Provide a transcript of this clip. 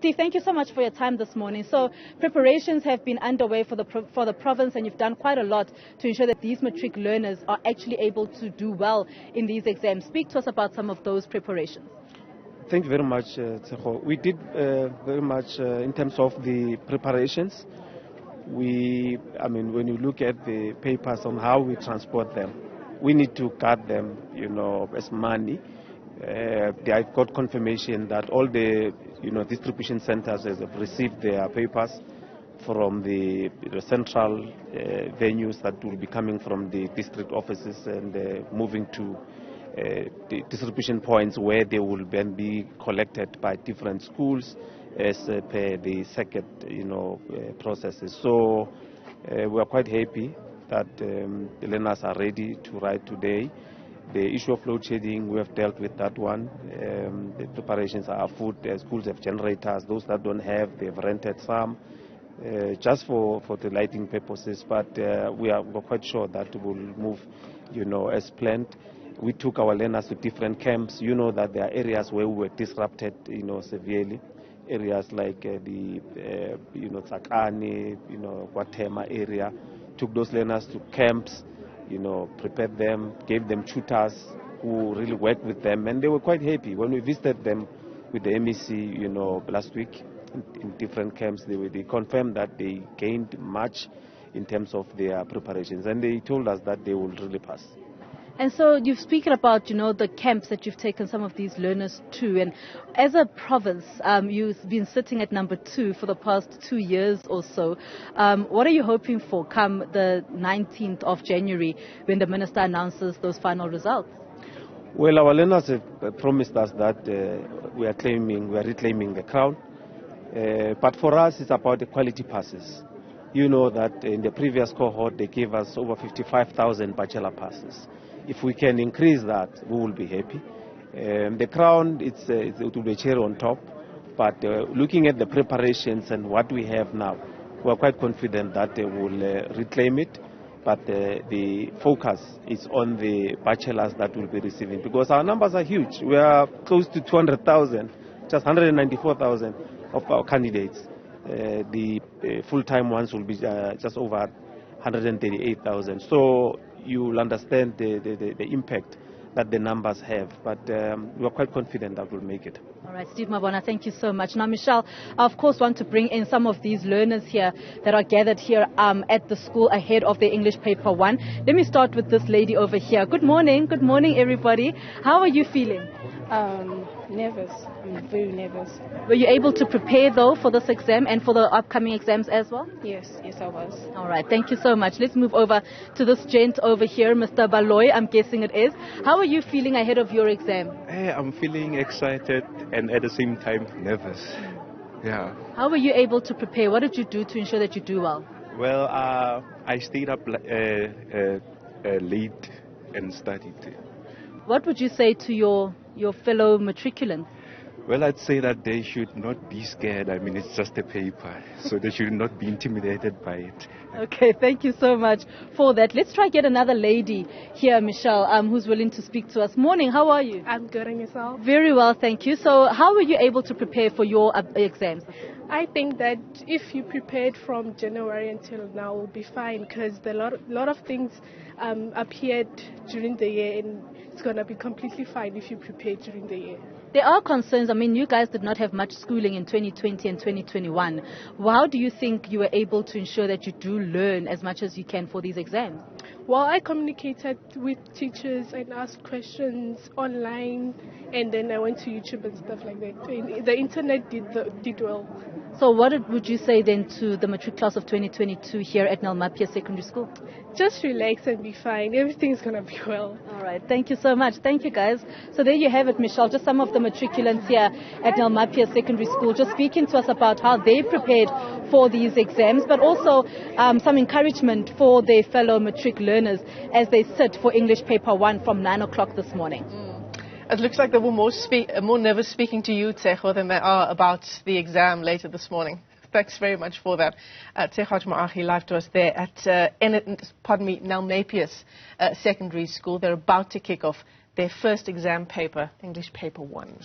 Steve, thank you so much for your time this morning. So preparations have been underway for the province, and you've done quite a lot to ensure that these matric learners are actually able to do well in these exams. Speak to us about some of those preparations. Thank you very much, Tshegohaco. We did very much in terms of the preparations. When you look at the papers on how we transport them, we need to guard them, as money. I've got confirmation that all the, distribution centers have received their papers from the central venues that will be coming from the district offices and moving to the distribution points where they will then be collected by different schools as per the second, processes. So we are quite happy that the learners are ready to write today. The issue of load shedding, we have dealt with that one. The preparations are afoot. Schools have generators. Those that don't have, they've rented some just for the lighting purposes. But we're quite sure that we'll move, as planned. We took our learners to different camps. You know that there are areas where we were disrupted, severely. Areas like the, Tsakane, Guatema area. Took those learners to camps, prepared them, gave them tutors who really worked with them, and they were quite happy. When we visited them with the MEC, last week in different camps, they confirmed that they gained much in terms of their preparations, and they told us that they will really pass. And so you've spoken about, the camps that you've taken some of these learners to. And as a province, you've been sitting at number 2 for the past 2 years or so. What are you hoping for come the 19th of January when the minister announces those final results? Well, our learners have promised us that we are reclaiming the crown. But for us, it's about the quality passes. You know that in the previous cohort, they gave us over 55,000 bachelor passes. If we can increase that, we will be happy. The crown, it will be a cherry on top. But looking at the preparations and what we have now, we are quite confident that they will reclaim it. But the focus is on the bachelors that will be receiving, because our numbers are huge. We are close to 200,000, just 194,000 of our candidates. The full-time ones will be just over 138,000. So you will understand the impact that the numbers have, but we are quite confident that we'll make it. All right, Steve Mabona, thank you so much. Now, Michelle, I of course want to bring in some of these learners here that are gathered here at the school ahead of the English Paper 1. Let me start with this lady over here. Good morning, everybody. How are you feeling? Nervous. I'm very nervous. Were you able to prepare, though, for this exam and for the upcoming exams as well? Yes, I was. All right, thank you so much. Let's move over to this gent over here, Mr. Baloy, I'm guessing it is. How are you feeling ahead of your exam? I'm feeling excited and at the same time nervous. Yeah. How were you able to prepare? What did you do to ensure that you do well? Well, I stayed up late and studied. What would you say to your fellow matriculants? Well, I'd say that they should not be scared. I mean, it's just a paper, so they should not be intimidated by it. Okay, thank you so much for that. Let's try get another lady here, Michelle, who's willing to speak to us. Morning, how are you? I'm good, and yourself? Very well, thank you. So how were you able to prepare for your exams? I think that if you prepared from January until now, will be fine, because a lot of things appeared during the year, and it's going to be completely fine if you prepare during the year. There are concerns. I mean, you guys did not have much schooling in 2020 and 2021. How do you think you were able to ensure that you do learn as much as you can for these exams? Well, I communicated with teachers and asked questions online, and then I went to YouTube and stuff like that. The internet did well. So what would you say then to the matric class of 2022 here at Nellmaphius Secondary School? Just relax and be fine. Everything's going to be well. All right. Thank you so much. Thank you, guys. So there you have it, Michelle. Just some of the matriculants here at Nellmaphius Secondary School just speaking to us about how they prepared for these exams, but also some encouragement for their fellow matric learners as they sit for English Paper 1 from 9 o'clock this morning. It looks like they were more nervous speaking to you, Tshegohaco, than they are about the exam later this morning. Thanks very much for that. Tshegohaco Moagi live to us there at Nellmaphius Secondary School. They're about to kick off their first exam paper, English Paper 1.